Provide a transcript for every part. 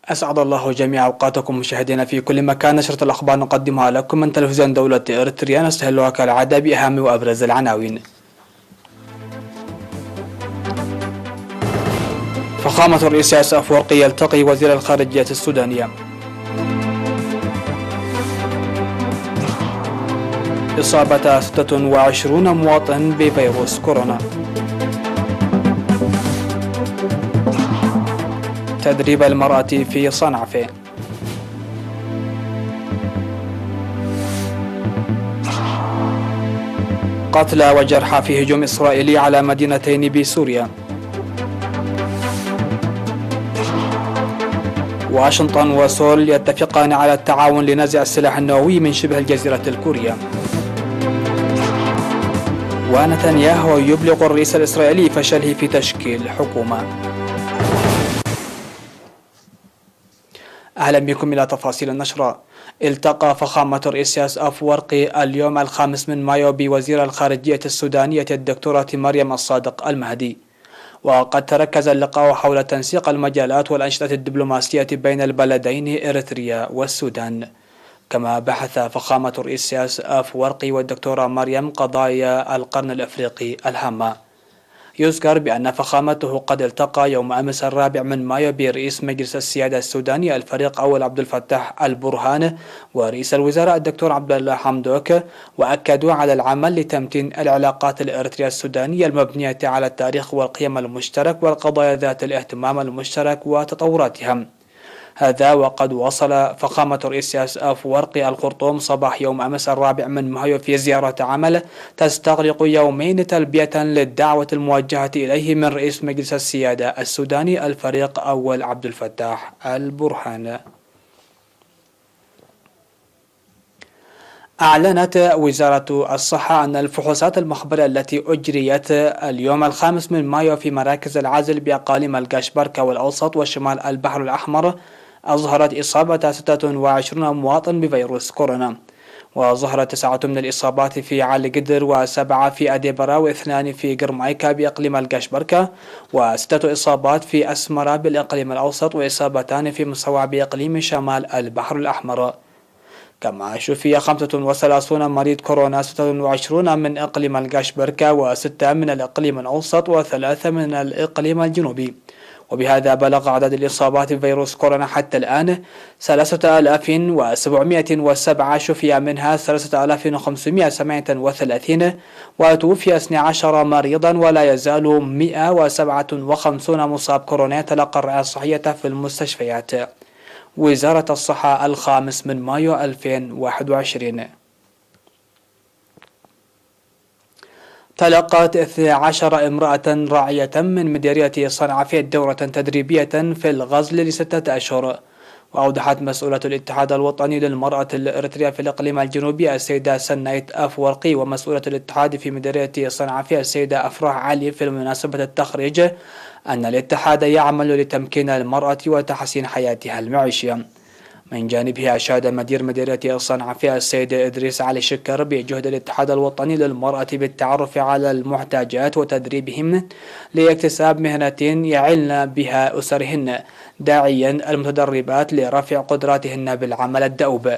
أسعد الله جميع أوقاتكم مشاهدينا في كل مكان. نشرة الأخبار نقدمها لكم من تلفزيون دولة إريتريا، نستهلها كالعادة بأهم وأبرز العناوين. فخامة الرئيس إسياس أفورقي يلتقي وزير الخارجية السودانية. إصابة 26 مواطن بفيروس كورونا. تدريب المرأة في صنعاء. قتلى وجرحى في هجوم إسرائيلي على مدينتين بسوريا. واشنطن وسول يتفقان على التعاون لنزع السلاح النووي من شبه الجزيرة الكورية. ونتنياهو يبلغ الرئيس الإسرائيلي فشله في تشكيل حكومة. أهلا بكم إلى تفاصيل النشرة. التقى فخامة الرئيس إسياس أفورقي اليوم 5 مايو بوزير الخارجية السودانية الدكتورة مريم الصادق المهدي، وقد تركز اللقاء حول تنسيق المجالات والأنشطة الدبلوماسية بين البلدين إريتريا والسودان. كما بحث فخامة الرئيس إسياس أفورقي والدكتورة مريم قضايا القرن الأفريقي الهامة. يذكر بأن فخامته قد التقى يوم أمس 4 مايو برئيس مجلس السيادة السوداني الفريق أول عبد الفتاح البرهان ورئيس الوزراء الدكتور عبد الله حمدوك، وأكدوا على العمل لتمتين العلاقات الإريترية السودانية المبنية على التاريخ والقيم المشترك والقضايا ذات الاهتمام المشترك وتطوراتها. هذا وقد وصل فخامة الرئيس إسياس أفورقي الخرطوم صباح يوم أمس 4 مايو في زيارة عمل تستغرق يومين تلبية للدعوة الموجهة إليه من رئيس مجلس السيادة السوداني الفريق أول عبد الفتاح البرهان. أعلنت وزارة الصحة أن الفحوصات المخبرية التي أجريت اليوم 5 مايو في مراكز العزل بأقاليم القشبركة والأوسط وشمال البحر الأحمر أظهرت إصابة 26 مواطن بفيروس كورونا، وظهرت 9 من الإصابات في علي قدر و7 في أديبرا و2 في قرمايكا بإقليم القشبركة، و6 إصابات في أسمرة بالإقليم الأوسط، وإصابتان في مصوع بإقليم شمال البحر الأحمر. كما شفي 35 مريض كورونا، 26 من إقليم القشبركة و6 من الإقليم الأوسط و3 من الإقليم الجنوبي. وبهذا بلغ عدد الإصابات بفيروس كورونا حتى الآن 3707 شفي منها 3538 وتوفي 12 مريضا، ولا يزال 157 مصاب كورونا يتلقى الرعاية الصحية في المستشفيات. وزارة الصحة 5 مايو 2021. تلقت 12 امرأة راعية من مديرية صنعاء دورة تدريبية في الغزل ل6 أشهر. وأوضحت مسؤولة الاتحاد الوطني للمرأة الإريترية في الإقليم الجنوبي السيدة سنايت أفورقي، ومسؤولة الاتحاد في مديرية صنعاء السيدة أفراح علي في مناسبة التخريج، أن الاتحاد يعمل لتمكين المرأة وتحسين حياتها المعيشية. من جانبه أشاد مدير مديرية صنعاء السيد إدريس علي شكر بجهد الاتحاد الوطني للمرأة بالتعرف على المحتاجات وتدريبهم لاكتساب مهنة يعلن بها أسرهن، داعيا المتدربات لرفع قدراتهن بالعمل الدؤوب.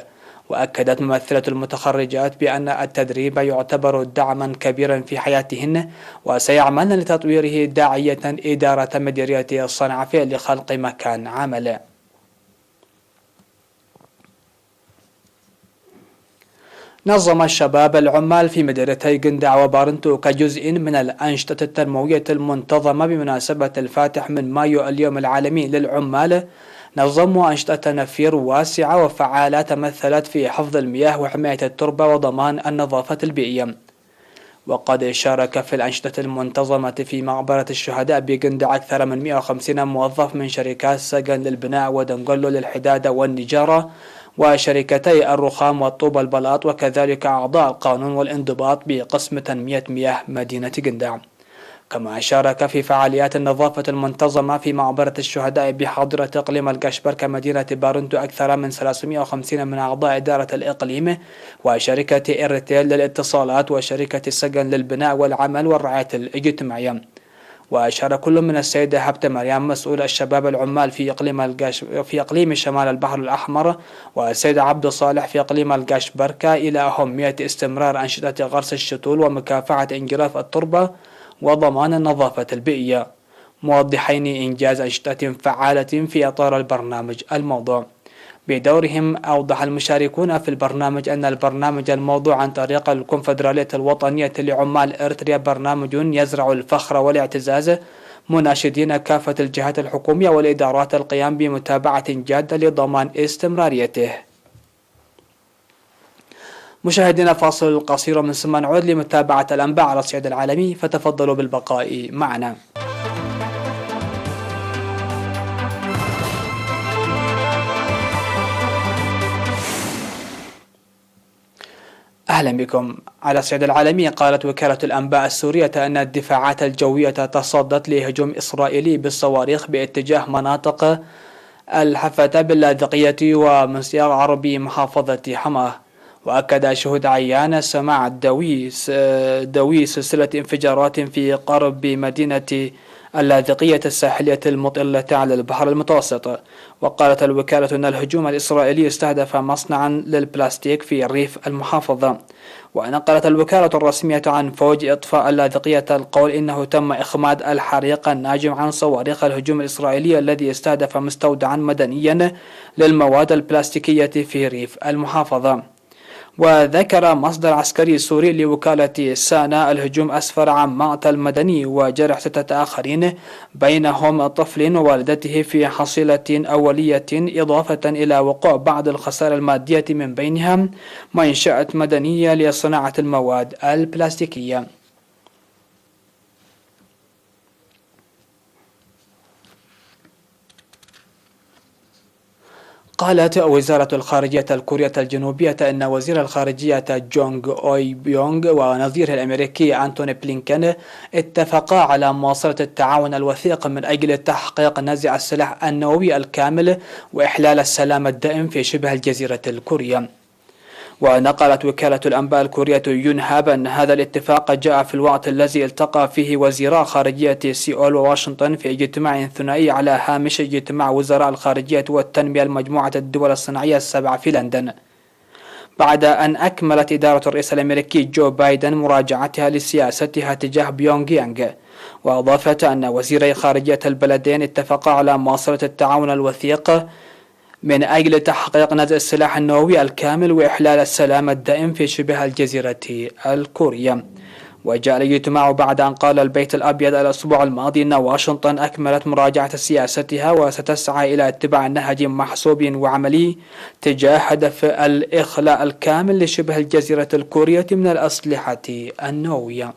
وأكدت ممثلة المتخرجات بأن التدريب يعتبر دعما كبيرا في حياتهن، وسيعملن لتطويره، داعية إدارة مديرية صنعاء لخلق مكان عمل. نظم الشباب العمال في مديريتي قندع وبارنتو كجزء من الأنشطة التنموية المنتظمة بمناسبة الفاتح من مايو اليوم العالمي للعمال، نظموا أنشطة تنفير واسعة وفعالة تمثلت في حفظ المياه وحماية التربة وضمان النظافة البيئية. وقد شارك في الأنشطة المنتظمة في مقبرة الشهداء بقندع أكثر من 150 موظف من شركات سجن للبناء ودنقلو للحدادة والنجارة وشركتي الرخام والطوب البلاط، وكذلك أعضاء القانون والانضباط بقسم تنمية مياه مدينة قندع. كما شارك في فعاليات النظافة المنتظمة في مقبرة الشهداء بحاضرة إقليم القشبركة مدينة بارنتو أكثر من 350 من أعضاء إدارة الإقليم وشركة إيرتيل للاتصالات وشركة السجن للبناء والعمل والرعاية الاجتماعية. وأشار كل من السيدة هبتة مريم مسؤول الشباب العمال في إقليم شمال البحر الأحمر والسيد عبد صالح في إقليم القاشبركة إلى أهمية استمرار أنشطة غرس الشتول ومكافحة انجراف التربة وضمان النظافة البيئية، موضحين إنجاز أنشطة فعالة في إطار البرنامج الموضوع. بدورهم أوضح المشاركون في البرنامج أن البرنامج الموضوع عن طريق الكونفدرالية الوطنية لعمال إريتريا برنامج يزرع الفخر والاعتزاز، مناشدين كافة الجهات الحكومية والإدارات القيام بمتابعة جادة لضمان استمراريته. مشاهدينا فاصل قصير من ثم نعود لمتابعة الأنباء على الصعيد العالمي، فتفضلوا بالبقاء معنا. أهلا بكم. على الصعيد العالمي، قالت وكالة الأنباء السورية أن الدفاعات الجوية تصدت لهجوم إسرائيلي بالصواريخ باتجاه مناطق الحفتة باللاذقية ومسيار عربي محافظة حماه. وأكد شهود عيان سماع دوي سلسلة انفجارات في قرب مدينة اللاذقية الساحلية المطلة على البحر المتوسط. وقالت الوكالة أن الهجوم الإسرائيلي استهدف مصنعا للبلاستيك في ريف المحافظة. ونقلت الوكالة الرسمية عن فوج إطفاء اللاذقية القول إنه تم إخماد الحريق الناجم عن صواريخ الهجوم الإسرائيلي الذي استهدف مستودعا مدنيا للمواد البلاستيكية في ريف المحافظة. وذكر مصدر عسكري سوري لوكالة سانا الهجوم أسفر عن مقتل مدني وجرح 6 آخرين بينهم طفل ووالدته في حصيلة أولية، إضافة إلى وقوع بعض الخسائر المادية من بينها منشأة مدنية لصناعة المواد البلاستيكية. قالت وزارة الخارجية الكورية الجنوبية أن وزير الخارجية جونغ أوي بيونغ ونظيره الأمريكي أنتوني بلينكن اتفقا على مواصلة التعاون الوثيق من أجل تحقيق نزع السلاح النووي الكامل وإحلال السلام الدائم في شبه الجزيرة الكورية. ونقلت وكالة الأنباء الكورية يونهاب أن هذا الاتفاق جاء في الوقت الذي التقى فيه وزيرا خارجية سيول وواشنطن في اجتماع ثنائي على هامش اجتماع وزراء الخارجية والتنمية المجموعة الدول الصناعية السبعة في لندن، بعد أن أكملت إدارة الرئيس الأمريكي جو بايدن مراجعتها لسياستها تجاه بيونغ يانغ. وأضافت أن وزيري خارجية البلدين اتفقا على مواصلة التعاون الوثيق من أجل تحقيق نزع السلاح النووي الكامل وإحلال السلام الدائم في شبه الجزيرة الكورية. وجاء الاجتماع بعد أن قال البيت الأبيض الأسبوع الماضي أن واشنطن أكملت مراجعة سياستها وستسعى إلى اتباع نهج محسوب وعملي تجاه هدف الإخلاء الكامل لشبه الجزيرة الكورية من الأسلحة النووية.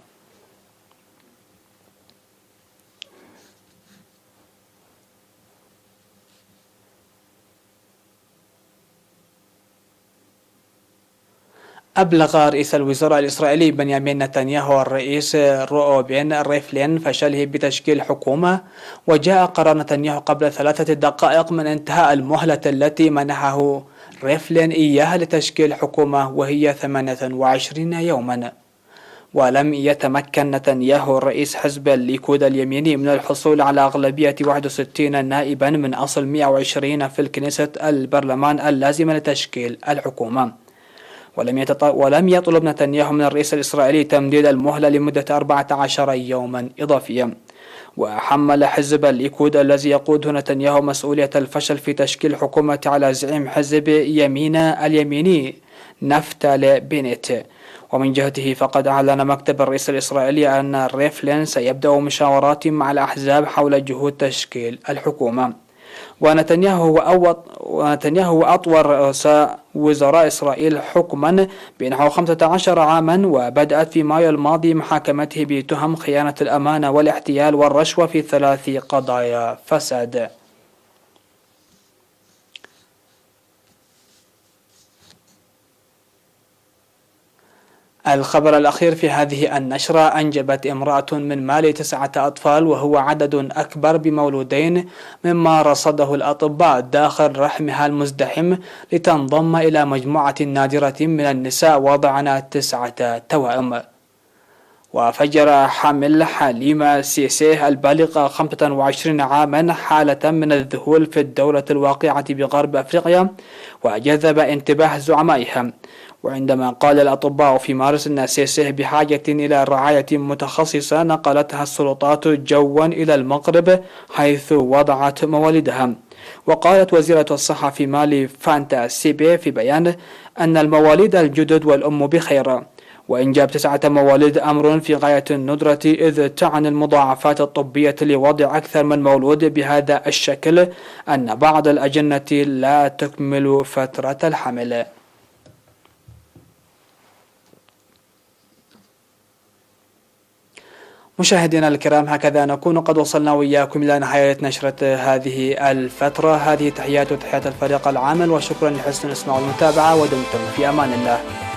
أبلغ رئيس الوزراء الإسرائيلي بنيامين نتنياهو والرئيس روبين ريفلين فشله بتشكيل حكومة، وجاء قرار نتنياهو قبل 3 دقائق من انتهاء المهلة التي منحه ريفلين إياها لتشكيل حكومة، وهي 28 يوما. ولم يتمكن نتنياهو رئيس حزب الليكود اليميني من الحصول على أغلبية 61 نائبا من أصل 120 في الكنيسة البرلمان اللازمة لتشكيل الحكومة. ولم يطلب نتنياهو من الرئيس الإسرائيلي تمديد المهلة لمدة 14 يوما إضافيا. وحمل حزب الليكود الذي يقوده نتنياهو مسؤولية الفشل في تشكيل حكومة على زعيم حزب يمينا اليميني نفتالي بينيت. ومن جهته فقد أعلن مكتب الرئيس الإسرائيلي أن ريفلين سيبدأ مشاورات مع الأحزاب حول جهود تشكيل الحكومة. ونتنياهو أطول رؤساء وزراء إسرائيل حكما بنحو 15 عاما، وبدأت في مايو الماضي محاكمته بتهم خيانة الأمانة والاحتيال والرشوة في 3 قضايا فساد. الخبر الأخير في هذه النشرة: أنجبت امرأة من مالي 9 أطفال، وهو عدد أكبر بمولودين مما رصده الأطباء داخل رحمها المزدحم، لتنضم إلى مجموعة نادرة من النساء وضعن 9 توائم. وفجر حامل حليمة سيسيه البالغة 25 عاما حالة من الذهول في الدولة الواقعة بغرب أفريقيا وجذب انتباه زعمائها. وعندما قال الأطباء في مارس أن سيسيه بحاجة إلى رعاية متخصصة نقلتها السلطات جوا إلى المغرب حيث وضعت مواليدها. وقالت وزيرة الصحة في مالي فانتا سيبي في بيان أن المواليد الجدد والأم بخير. وإنجاب 9 مواليد أمر في غاية الندرة إذ تعني المضاعفات الطبية لوضع أكثر من مولود بهذا الشكل أن بعض الأجنة لا تكمل فترة الحمل. مشاهدينا الكرام، هكذا نكون قد وصلنا وإياكم إلى نهاية نشرة هذه الفترة. هذه تحيات الفريق العامل، وشكرا لحسن الإسماع والمتابعة، ودمتم في أمان الله.